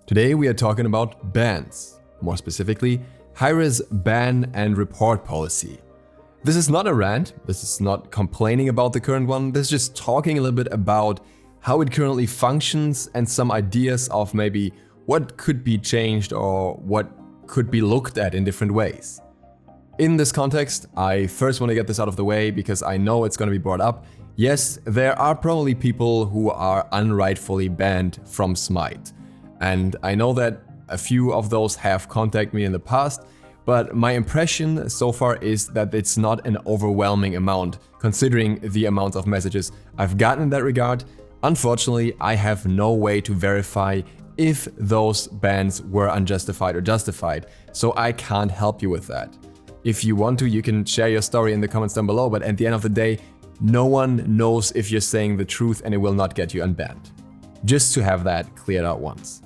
Today we are talking about bans, more specifically, HiRez's ban and report policy. This is not a rant, this is not complaining about the current one, this is just talking a little bit about how it currently functions and some ideas of maybe what could be changed or what could be looked at in different ways. In this context, I first want to get this out of the way because I know it's going to be brought up. Yes, there are probably people who are unrightfully banned from Smite. And I know that a few of those have contacted me in the past, but my impression so far is that it's not an overwhelming amount, considering the amount of messages I've gotten in that regard. Unfortunately, I have no way to verify if those bans were unjustified or justified, so I can't help you with that. If you want to, you can share your story in the comments down below, but at the end of the day, no one knows if you're saying the truth and it will not get you unbanned. Just to have that cleared out once.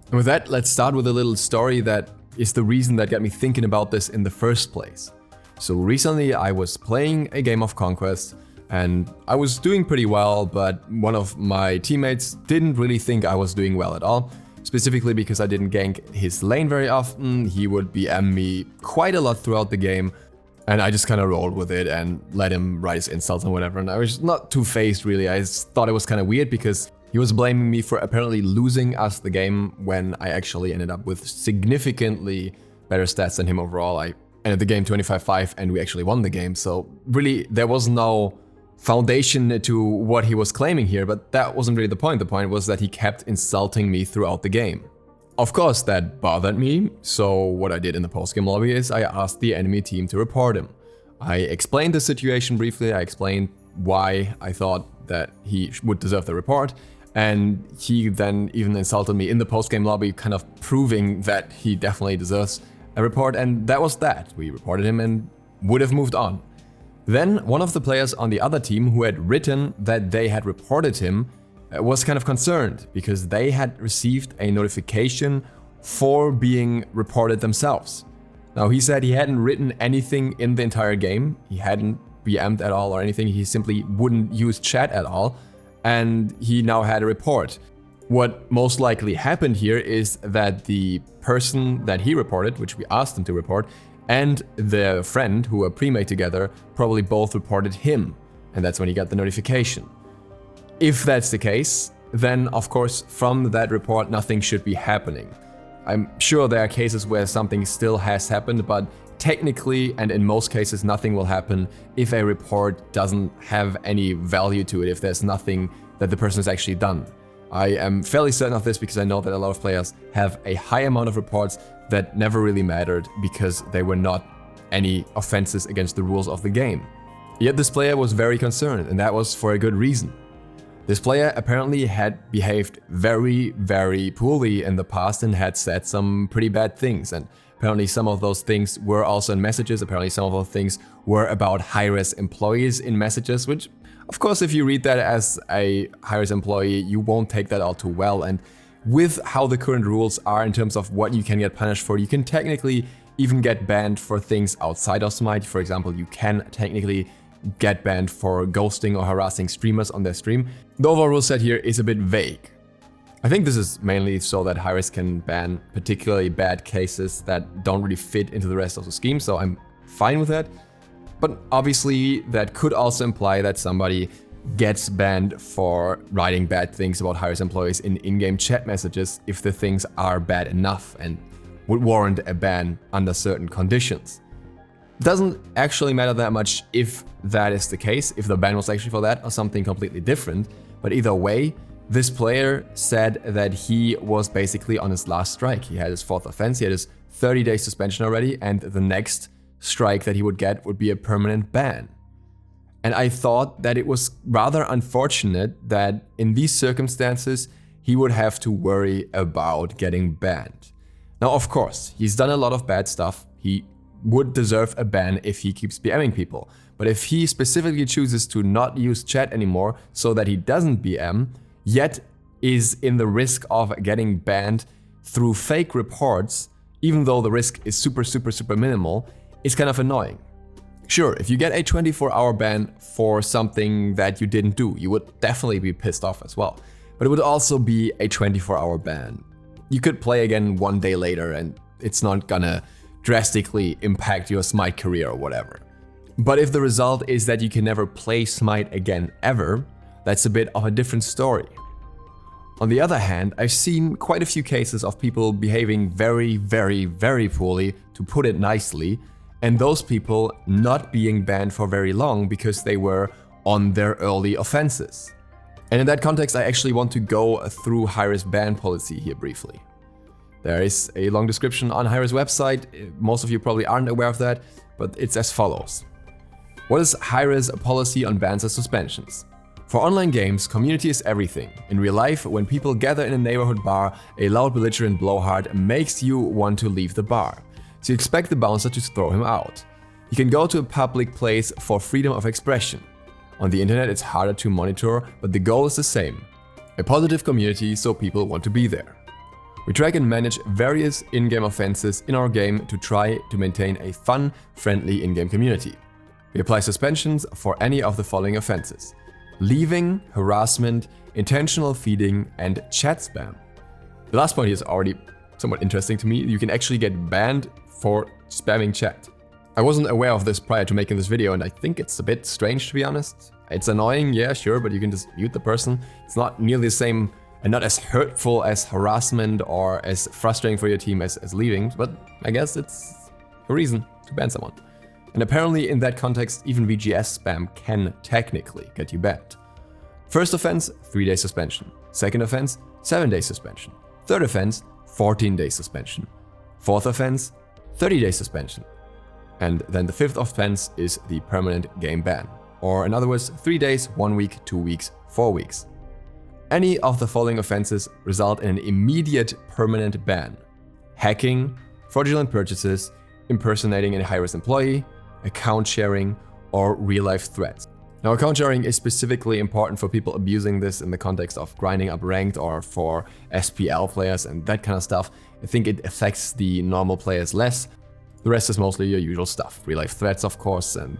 And with that, let's start with a little story that is the reason that got me thinking about this in the first place. So recently I was playing a game of Conquest and I was doing pretty well, but one of my teammates didn't really think I was doing well at all. Specifically because I didn't gank his lane very often, he would BM me quite a lot throughout the game, and I just kind of rolled with it and let him write his insults and whatever, and I was not too phased really. I just thought it was kind of weird because he was blaming me for apparently losing us the game when I actually ended up with significantly better stats than him overall. I ended the game 25-5 and we actually won the game, so really there was no foundation to what he was claiming here, but that wasn't really the point. The point was that he kept insulting me throughout the game. Of course, that bothered me, so what I did in the post-game lobby is I asked the enemy team to report him. I explained the situation briefly, I explained why I thought that he would deserve the report, and he then even insulted me in the post-game lobby, kind of proving that he definitely deserves a report, and that was that. We reported him and would have moved on. Then one of the players on the other team who had written that they had reported him was kind of concerned because they had received a notification for being reported themselves. Now he said he hadn't written anything in the entire game, he hadn't BM'd at all or anything, he simply wouldn't use chat at all, and he now had a report. What most likely happened here is that the person that he reported, which we asked him to report, and the friend who were pre-made together probably both reported him, and that's when he got the notification. If that's the case, then of course from that report nothing should be happening. I'm sure there are cases where something still has happened, but technically and in most cases nothing will happen if a report doesn't have any value to it, if there's nothing that the person has actually done. I am fairly certain of this because I know that a lot of players have a high amount of reports that never really mattered because they were not any offenses against the rules of the game. Yet this player was very concerned, and that was for a good reason. This player apparently had behaved very, very poorly in the past and had said some pretty bad things, and apparently some of those things were also in messages. Apparently some of those things were about HiRez employees in messages, which of course if you read that as a HiRez employee, you won't take that all too well. And with how the current rules are in terms of what you can get punished for, you can technically even get banned for things outside of Smite. For example, you can technically get banned for ghosting or harassing streamers on their stream. The overall rule set here is a bit vague. I think this is mainly so that HiRez can ban particularly bad cases that don't really fit into the rest of the scheme, so I'm fine with that. But obviously that could also imply that somebody gets banned for writing bad things about HiRez employees in in-game chat messages if the things are bad enough and would warrant a ban under certain conditions. Doesn't actually matter that much if that is the case, if the ban was actually for that or something completely different, but either way, this player said that he was basically on his last strike. He had his 4th offense, he had his 30-day suspension already, and the next strike that he would get would be a permanent ban. And I thought that it was rather unfortunate that in these circumstances, he would have to worry about getting banned. Now, of course, he's done a lot of bad stuff. He would deserve a ban if he keeps BMing people. But if he specifically chooses to not use chat anymore so that he doesn't BM, yet is in the risk of getting banned through fake reports, even though the risk is super minimal, it's kind of annoying. Sure, if you get a 24-hour ban for something that you didn't do, you would definitely be pissed off as well. But it would also be a 24-hour ban. you could play again one day later and it's not gonna drastically impact your Smite career or whatever. But if the result is that you can never play Smite again ever, that's a bit of a different story. On the other hand, I've seen quite a few cases of people behaving very, very, very poorly, to put it nicely, and those people not being banned for very long because they were on their early offenses. And in that context, I actually want to go through HiRez's ban policy here briefly. There is a long description on HiRez's website. Most of you probably aren't aware of that, but it's as follows. What is HiRez's policy on bans and suspensions? For online games, community is everything. In real life, when people gather in a neighborhood bar, a loud belligerent blowhard makes you want to leave the bar. So you expect the bouncer to throw him out. You can go to a public place for freedom of expression. On the internet, it's harder to monitor, but the goal is the same. A positive community, so people want to be there. We track and manage various in-game offenses in our game to try to maintain a fun, friendly in-game community. We apply suspensions for any of the following offenses: leaving, harassment, intentional feeding, and chat spam. The last point here is already somewhat interesting to me. You can actually get banned for spamming chat. I wasn't aware of this prior to making this video, and I think it's a bit strange, to be honest. It's annoying, yeah, sure, but you can just mute the person. It's not nearly the same and not as hurtful as harassment or as frustrating for your team as leaving, but I guess it's a reason to ban someone. And apparently in that context, even VGS spam can technically get you banned. First offense, 3-day suspension. Second offense, 7-day suspension. Third offense, 14-day suspension. Fourth offense, 30-day suspension. And then the fifth offense is the permanent game ban. Or in other words, 3 days, 1 week, 2 weeks, 4 weeks. Any of the following offenses result in an immediate permanent ban: hacking, fraudulent purchases, impersonating a HiRez employee, account sharing, or real-life threats. Now, account sharing is specifically important for people abusing this in the context of grinding up ranked or for SPL players and that kind of stuff. I think it affects the normal players less. The rest is mostly your usual stuff. Real-life threats, of course, and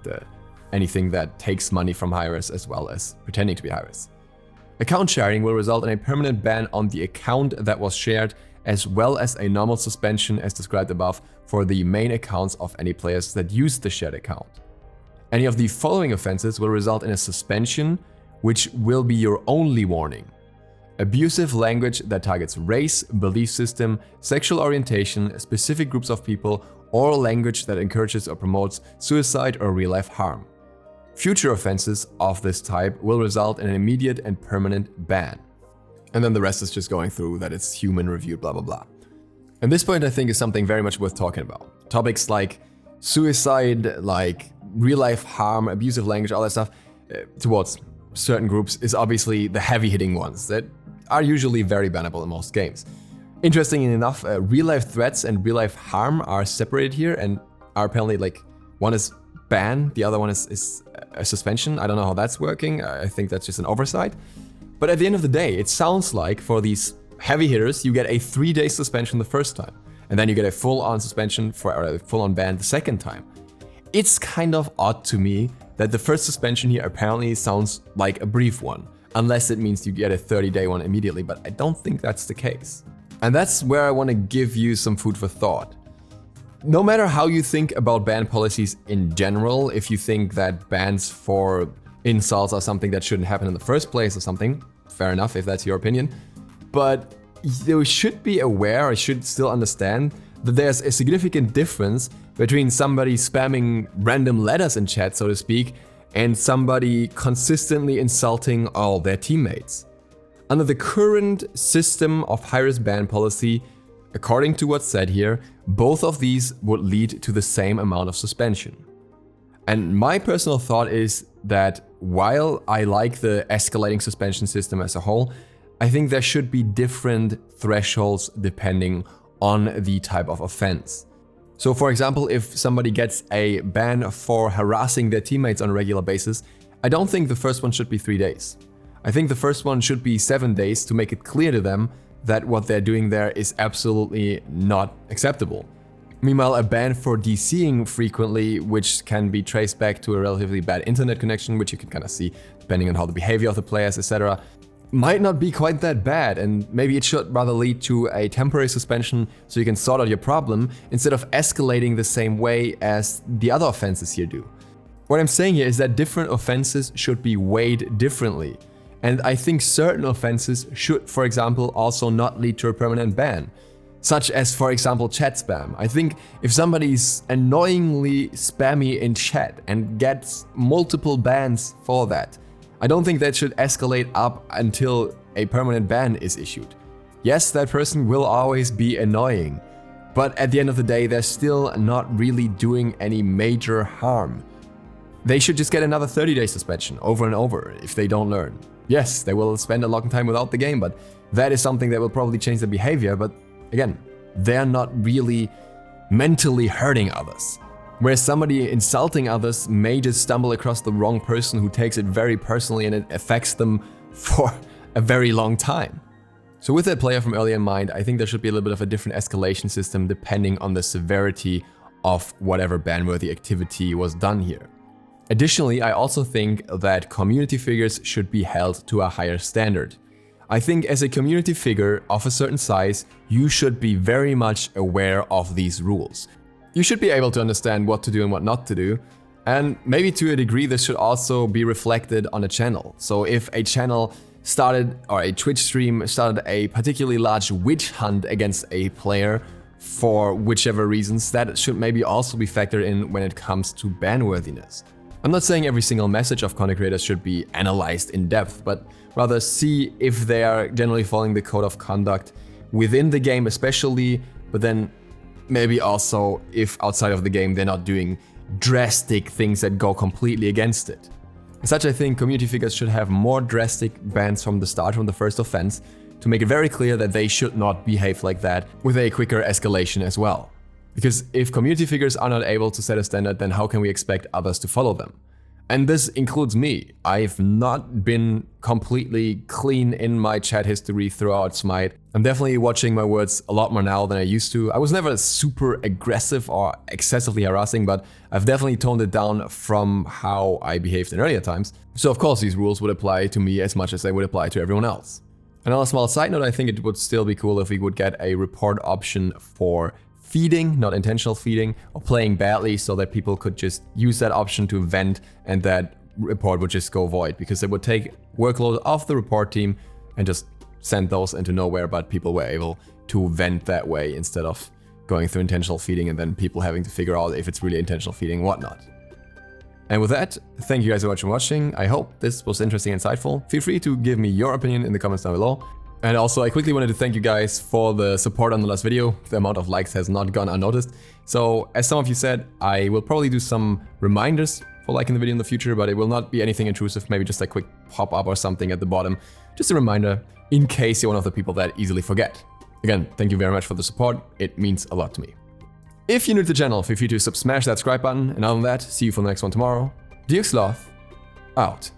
anything that takes money from HiRez as well as pretending to be HiRez. Account sharing will result in a permanent ban on the account that was shared, as well as a normal suspension as described above for the main accounts of any players that use the shared account. Any of the following offenses will result in a suspension, which will be your only warning: abusive language that targets race, belief system, sexual orientation, specific groups of people, or language that encourages or promotes suicide or real-life harm. Future offenses of this type will result in an immediate and permanent ban. And then the rest is just going through that it's human reviewed, blah, blah, blah. And this point, I think, is something very much worth talking about. Topics like suicide, like real-life harm, abusive language, all that stuff towards certain groups is obviously the heavy-hitting ones that are usually very bannable in most games. Interestingly enough, real-life threats and real-life harm are separated here and are apparently like, one is ban, the other one is a suspension. I don't know how that's working. I think that's just an oversight. But at the end of the day, it sounds like for these heavy hitters, you get a 3-day suspension the first time, and then you get a full-on suspension or a full-on ban the second time. It's kind of odd to me that the first suspension here apparently sounds like a brief one, unless it means you get a 30-day one immediately, but I don't think that's the case. And that's where I want to give you some food for thought. No matter how you think about ban policies in general, if you think that bans for insults are something that shouldn't happen in the first place or something, fair enough if that's your opinion. But you should be aware, or should still understand, that there's a significant difference between somebody spamming random letters in chat, so to speak, and somebody consistently insulting all their teammates. Under the current system of HiRez's ban policy, according to what's said here, both of these would lead to the same amount of suspension. And my personal thought is that while I like the escalating suspension system as a whole, I think there should be different thresholds depending on the type of offense. So for example, if somebody gets a ban for harassing their teammates on a regular basis, I don't think the first one should be 3 days. I think the first one should be 7 days to make it clear to them that what they're doing there is absolutely not acceptable. Meanwhile, a ban for DCing frequently, which can be traced back to a relatively bad internet connection, which you can kind of see depending on how the behavior of the players, etc. might not be quite that bad, and maybe it should rather lead to a temporary suspension so you can sort out your problem instead of escalating the same way as the other offenses here do. What I'm saying here is that different offenses should be weighed differently. And I think certain offenses should, for example, also not lead to a permanent ban. Such as, for example, chat spam. I think if somebody's annoyingly spammy in chat and gets multiple bans for that, I don't think that should escalate up until a permanent ban is issued. Yes, that person will always be annoying, but at the end of the day, they're still not really doing any major harm. They should just get another 30-day suspension over and over if they don't learn. Yes, they will spend a long time without the game, but that is something that will probably change their behavior, but again, they're not really mentally hurting others. Whereas somebody insulting others may just stumble across the wrong person who takes it very personally and it affects them for a very long time. So with that player from earlier in mind, I think there should be a little bit of a different escalation system depending on the severity of whatever ban-worthy activity was done here. Additionally, I also think that community figures should be held to a higher standard. I think as a community figure of a certain size, you should be very much aware of these rules. You should be able to understand what to do and what not to do, and maybe to a degree this should also be reflected on a channel. So if a channel started, or a Twitch stream started a particularly large witch hunt against a player for whichever reasons, that should maybe also be factored in when it comes to ban-worthiness. I'm not saying every single message of content creators should be analyzed in depth, but rather see if they are generally following the code of conduct within the game especially, but then maybe also if outside of the game they're not doing drastic things that go completely against it. As such, I think community figures should have more drastic bans from the start, from the first offense, to make it very clear that they should not behave like that, with a quicker escalation as well. Because if community figures are not able to set a standard, then how can we expect others to follow them? And this includes me. I've not been completely clean in my chat history throughout Smite. I'm definitely watching my words a lot more now than I used to. I was never super aggressive or excessively harassing, but I've definitely toned it down from how I behaved in earlier times. So of course these rules would apply to me as much as they would apply to everyone else. And on a small side note, I think it would still be cool if we would get a report option for feeding, not intentional feeding, or playing badly, so that people could just use that option to vent and that report would just go void, because it would take workload off the report team and just send those into nowhere, but people were able to vent that way instead of going through intentional feeding and then people having to figure out if it's really intentional feeding and whatnot. And with that, thank you guys so much for watching. I hope this was interesting and insightful. Feel free to give me your opinion in the comments down below. And also, I quickly wanted to thank you guys for the support on the last video. The amount of likes has not gone unnoticed. So, as some of you said, I will probably do some reminders for liking the video in the future, but it will not be anything intrusive, maybe just a quick pop-up or something at the bottom. Just a reminder, in case you're one of the people that easily forget. Again, thank you very much for the support, it means a lot to me. If you're new to the channel, feel free to smash that subscribe button, and other than that, see you for the next one tomorrow. DukeSloth, out.